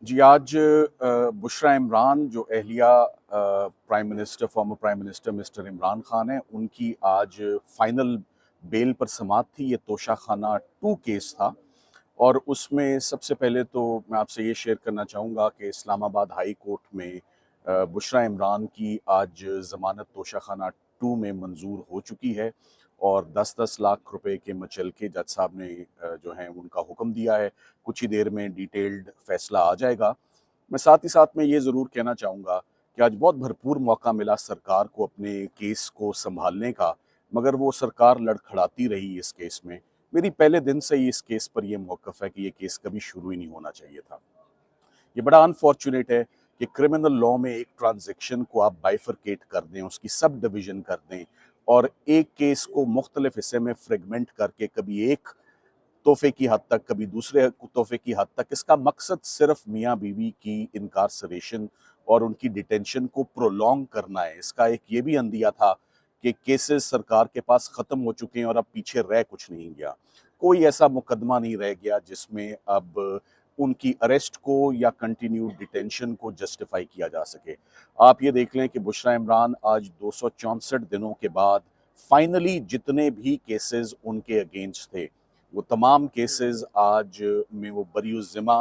जी, आज बुशरा इमरान जो अहलिया prime minister former prime minister mister Imran Khan हैं, उनकी आज फाइनल बेल पर समाअत थी। ये तोशाखाना 2 केस था और उसमें सबसे पहले तो मैं आपसे ये शेयर करना चाहूँगा कि इस्लामाबाद हाई कोर्ट में बुशरा इमरान की आज ज़मानत तोशाखाना 2 में मंजूर हो चुकी है और 10-10 लाख रुपए के मचलके जज साहब ने जो है उनका हुक्म दिया है। कुछ ही देर में डिटेल्ड फैसला आ जाएगा। मैं साथ ही साथ में ये ज़रूर कहना चाहूँगा कि आज बहुत भरपूर मौका मिला सरकार को अपने केस को सँभालने का, मगर वो सरकार लड़खड़ाती रही इस केस में। मेरी पहले दिन से ही इस केस पर ये मौक़िफ़ है कि ये केस कभी शुरू ही नहीं होना चाहिए था। ये बड़ा अनफॉर्चुनेट है कि क्रिमिनल लॉ में एक ट्रांज़ैक्शन को आप बाइफरकेट कर दें, उसकी सब डिवीज़न कर दें और एक केस को मुख्तलिफ हिस्से में फ्रेगमेंट करके कभी एक तोहफे की हद तक, कभी दूसरे तोहफे की हद तक। इसका मकसद सिर्फ मियाँ बीवी की इनकार्सरेशन और उनकी डिटेंशन को प्रोलॉन्ग करना है। इसका एक ये भी अंदिया था कि केसेस सरकार के पास ख़त्म हो चुके हैं और अब पीछे रह कुछ नहीं गया। कोई ऐसा मुकदमा नहीं रह गया जिसमें अब उनकी अरेस्ट को या कंटिन्यूड डिटेंशन को जस्टिफाई किया जा सके। आप ये देख लें कि बुशरा इमरान आज 264 दिनों के बाद फाइनली जितने भी केसेस उनके अगेंस्ट थे, वो तमाम केसेस आज में वो बरी-उज़्ज़िमा,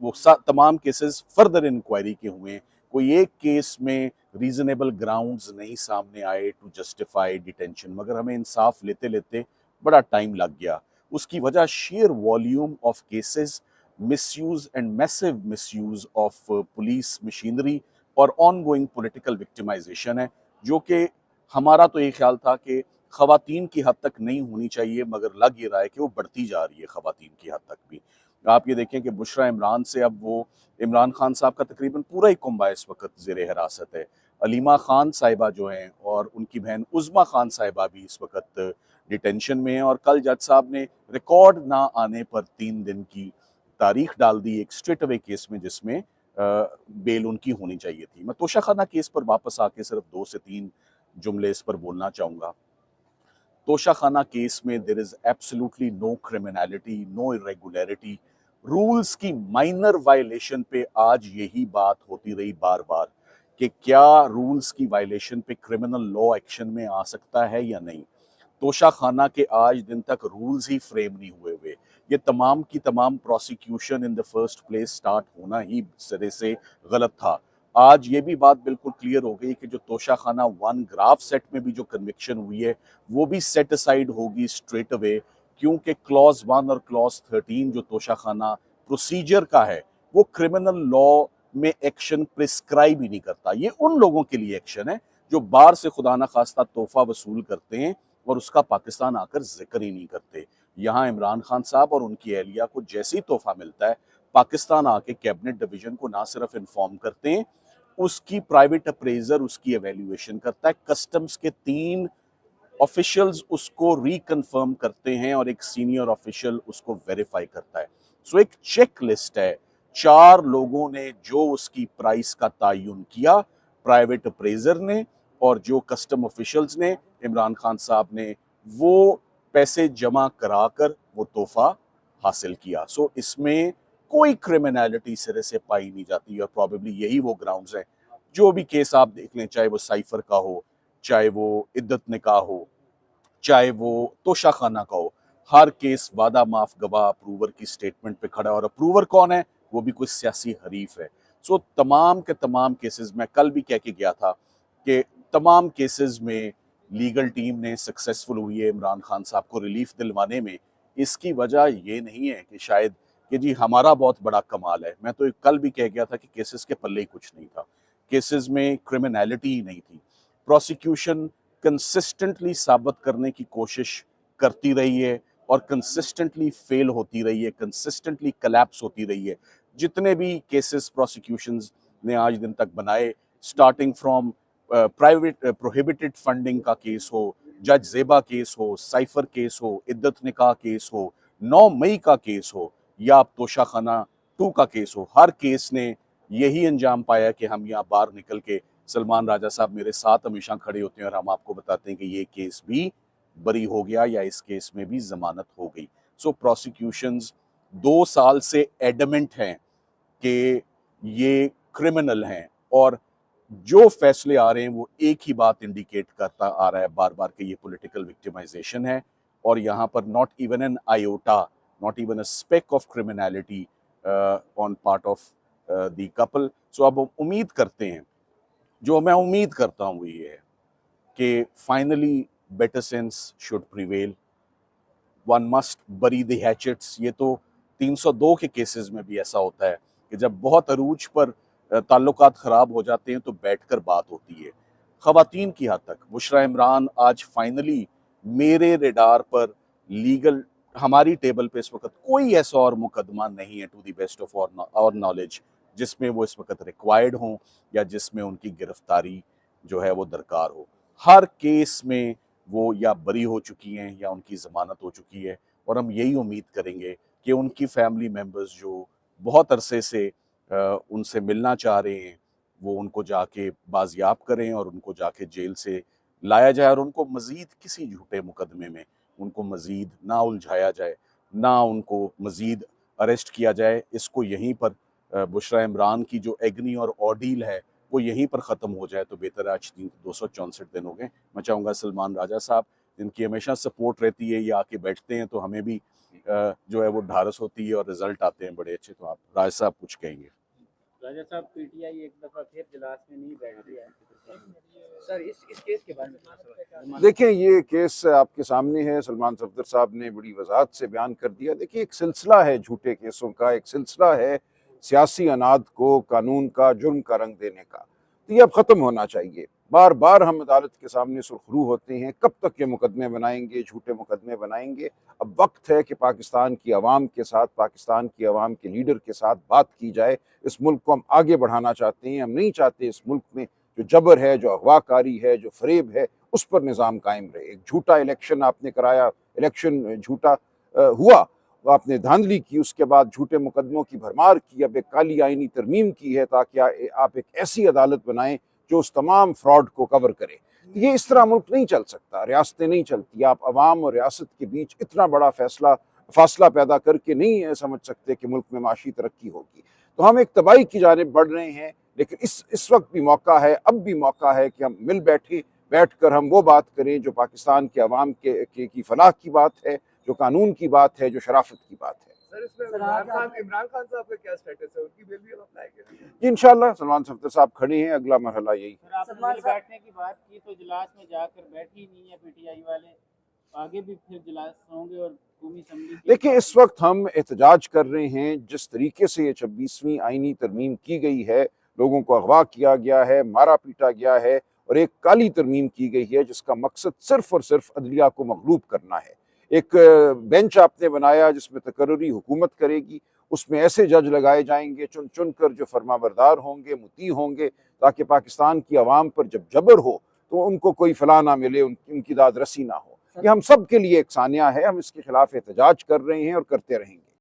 वो तमाम केसेस फर्दर इंक्वायरी के हुए हैं। कोई एक केस में रीज़नेबल ग्राउंड्स नहीं सामने आए टू जस्टिफाई डिटेंशन, मगर हमें इंसाफ लेते-लेते बड़ा टाइम लग गया। उसकी वजह share volume of cases, misuse and massive misuse of police machinery और ऑनगोइंग पॉलिटिकल विक्टिमाइज़ेशन है, जो कि हमारा तो ये ख्याल था कि ख़वातीन की हद तक नहीं होनी चाहिए, मगर लग ये रहा है कि वो बढ़ती जा रही है ख़वातीन की हद तक भी। आप ये देखें कि बुशरा इमरान से अब वो इमरान खान साहब का तकरीबन पूरा ही कुंबा इस वक़्त ज़ेरे हिरासत है। अलीमा खान साहिबा जो हैं और उनकी बहन उज़्मा खान साहिबा भी इस वक़्त डिटेंशन में हैं और कल जज साहब ने रिकॉर्ड ना आने पर 3 दिन की तारीख डाल दी एक स्ट्रेट अवे केस में, जिसमें बेल उनकी होनी चाहिए थी। मैं तोशाखाना केस पर वापस आके सिर्फ 2 से 3 जुमले इस पर बोलना चाहूँगा। तोशाखाना केस में there is absolutely no criminality, no irregularity. Rules की माइनर वायलेशन पे आज यही बात होती रही बार बार कि क्या रूल्स की वायलेशन पे क्रिमिनल लॉ एक्शन में आ सकता है या नहीं। तोशाखाना के आज दिन तक रूल्स ही फ्रेम नहीं हुए हुए। ये तमाम की तमाम prosecution in the first place start होना ही सिरे से गलत था। आज ये भी बात बिल्कुल क्लियर हो गई कि जो तोशाखाना 1 ग्राफ सेट में भी जो कन्विक्शन हुई है, वो भी सेट असाइड होगी स्ट्रेट अवे, क्योंकि क्लॉज 1 और क्लॉज 13 जो तोशाखाना प्रोसीजर का है, वो क्रिमिनल लॉ में एक्शन प्रिस्क्राइब ही नहीं करता। ये उन लोगों के लिए एक्शन है जो बाहर से खुदा ना खास्ता तोहफा वसूल करते हैं और उसका पाकिस्तान आकर जिक्र ही नहीं करते। यहाँ इमरान खान साहब और उनकी एहलिया को जैसे ही तोहफा मिलता है, पाकिस्तान आके कैबिनेट डिवीजन को ना सिर्फ इन्फॉर्म करते हैं, उसकी प्राइवेट अप्रेजर उसकी एवेल्युएशन करता है। कस्टम्स के 3 ऑफिशियल्स उसको रिकन्फर्म करते हैं और एक सीनियर ऑफिशियल उसको वेरीफाई करता है। सो एक चेक लिस्ट है। 4 लोगों ने जो उसकी प्राइस का तयन किया, प्राइवेट अप्रेजर ने और जो कस्टम ऑफिशियल्स ने, इमरान खान साहब ने वो पैसे जमा कराकर वो तोहफा हासिल किया। सो इसमें कोई क्रिमिनलिटी सिरे से पाई नहीं जाती और प्रॉबेबली यही वो ग्राउंड्स हैं। जो भी केस आप देख लें, चाहे वो साइफर का हो, चाहे वो इद्दत निकाह हो, चाहे वो तोशाखाना का हो, हर केस वादा माफ गवाह अप्रूवर की स्टेटमेंट पे खड़ा है और अप्रूवर कौन है? वो भी कोई सियासी हरीफ है। सो तमाम के तमाम केसेस, मैं कल भी कह के गया था कि तमाम केसेस में लीगल टीम ने सक्सेसफुल हुई है इमरान खान साहब को रिलीफ दिलवाने में। इसकी वजह ये नहीं है कि शायद कि जी हमारा बहुत बड़ा कमाल है। मैं तो कल भी कह गया था कि केसेस के पल्ले ही कुछ नहीं था। केसेस में क्रिमिनैलिटी ही नहीं थी। प्रोसिक्यूशन कंसिस्टेंटली साबित करने की कोशिश करती रही है और कंसिस्टेंटली फेल होती रही है, कंसिस्टेंटली कोलैप्स होती रही है। जितने भी केसेस प्रोसिक्यूशंस ने आज दिन तक बनाए, starting from private prohibited funding का केस हो, जज ज़ेबा केस हो, साइफर केस हो, इद्दत निकाह केस हो, 9 मई का केस हो या अब तोशाखाना 2 का केस हो, हर केस ने यही अंजाम पाया कि हम यहाँ बाहर निकल के, सलमान राजा साहब मेरे साथ हमेशा खड़े होते हैं और हम आपको बताते हैं कि ये केस भी बरी हो गया या इस केस में भी जमानत हो गई। सो प्रोसिक्यूशंस 2 साल से एडमेंट हैं कि ये क्रिमिनल हैं। और जो फैसले आ रहे हैं वो एक ही बात इंडिकेट करता आ रहा है बार बार कि ये पॉलिटिकल विक्टिमाइजेशन है, और यहाँ पर not even an iota, not even a speck of criminality on part of the couple. So अब उम्मीद करते हैं, जो मैं उम्मीद करता हूँ ये है कि finally better sense should prevail, one must bury the hatchets. ये तो 302 के केसेस में भी ऐसा होता है कि जब बहुत अरूज पर ताल्लुकात ख़राब हो जाते हैं तो बैठकर बात होती है। ख़वातीन की हद तक बुशरा इमरान आज फाइनली मेरे रेडार पर लीगल, हमारी टेबल पे इस वक्त कोई ऐसा और मुकदमा नहीं है टू द बेस्ट ऑफ और नॉलेज जिसमें वो इस वक्त रिक्वायर्ड हों या जिसमें उनकी गिरफ्तारी जो है वो दरकार हो। हर केस में वो या बरी हो चुकी हैं या उनकी ज़मानत हो चुकी है, और हम यही उम्मीद करेंगे कि उनकी फैमिली मेम्बर्स जो बहुत अरसे से उनसे मिलना चाह रहे हैं वो उनको जाके बाजियाब करें और उनको जाके जेल से लाया जाए, और उनको मज़ीद किसी झूठे मुकदमे में उनको मज़ीद ना उलझाया जाए, ना उनको मज़ीद अरेस्ट किया जाए। इसको यहीं पर बुशरा इमरान की जो एग्नी और ऑर्डील है वो यहीं पर ख़त्म हो जाए तो बेहतर है। आज 264 दिन हो गए। मैं चाहूँगा सलमान राजा साहब, जिनकी हमेशा सपोर्ट रहती है, ये आके बैठते हैं तो हमें भी जो है वो ढारस होती है और रिजल्ट आते हैं बड़े अच्छे। तो आप राजा साहब कुछ कहेंगे? राजा साहब, पीटीआई एक दफा फिर इजलास में नहीं बैठ रही है सर, इस केस के बारे में। देखिए, ये केस आपके सामने है, सलमान सफदर साहब ने बड़ी वजाहत से बयान कर दिया। देखिए, एक सिलसिला है झूठे केसों का, एक सिलसिला है सियासी अनाद को कानून का, जुर्म का रंग देने का। तो ये अब ख़त्म होना चाहिए। बार बार हम अदालत के सामने सुरखरू होते हैं, कब तक ये मुकदमे बनाएंगे, झूठे मुकदमे बनाएंगे। अब वक्त है कि पाकिस्तान की आवाम के साथ, पाकिस्तान की आवाम के लीडर के साथ बात की जाए। इस मुल्क को हम आगे बढ़ाना चाहते हैं। हम नहीं चाहते इस मुल्क में जो जबर है, जो अगवाकारी है, जो फरेब है, उस पर निज़ाम कायम रहे। एक झूठा इलेक्शन आपने कराया, इलेक्शन झूठा हुआ, आपने धांधली की, उसके बाद झूठे मुकदमों की भरमार की, अब एक काली आईनी तरमीम की है ताकि आप एक ऐसी अदालत बनाएं जो उस तमाम फ्रॉड को कवर करे। ये इस तरह मुल्क नहीं चल सकता, रियासतें नहीं चलती। आप अवाम और रियासत के बीच इतना बड़ा फासला पैदा करके नहीं समझ सकते कि मुल्क में माशी तरक्की होगी। तो हम एक तबाही की जानिब बढ़ रहे हैं, लेकिन इस वक्त भी मौका है, अब भी मौका है कि हम बैठकर हम वो बात करें जो पाकिस्तान के अवाम की फलाह की बात है, जो कानून की बात है, जो शराफत की बात है। सर, इसमें इमरान खान साहब का क्या स्टेटस है? उनकी बेल भी अप्लाई करेंगे? इंशाल्लाह सलमान सफदर साहब खड़े हैं, अगला मरहला यही है। आपने बैठने की बात की तो इजलास में जाकर बैठी नहीं है पीटीआई वाले, आगे भी फिर इजलास होंगे और कौमी असेंबली। देखिए, इस वक्त हम एहतजाज कर रहे हैं। जिस तरीके से ये 26वीं आईनी तरमीम की गई है, लोगों को अगवा किया गया है, मारा पीटा गया है, और एक काली तरमीम की गई है जिसका मकसद सिर्फ और सिर्फ अदलिया को मगलूब करना है। एक बेंच आपने बनाया जिसमें तकर्री हुकूमत करेगी, उसमें ऐसे जज लगाए जाएंगे चुन चुन कर जो फरमाबरदार होंगे, मुती होंगे, ताकि पाकिस्तान की आवाम पर जब जबर हो तो उनको कोई फलाह ना मिले, उनकी दाद रसी ना हो। ये हम सब के लिए एक सानिया है। हम इसके खिलाफ एहतजाज कर रहे हैं और करते रहेंगे।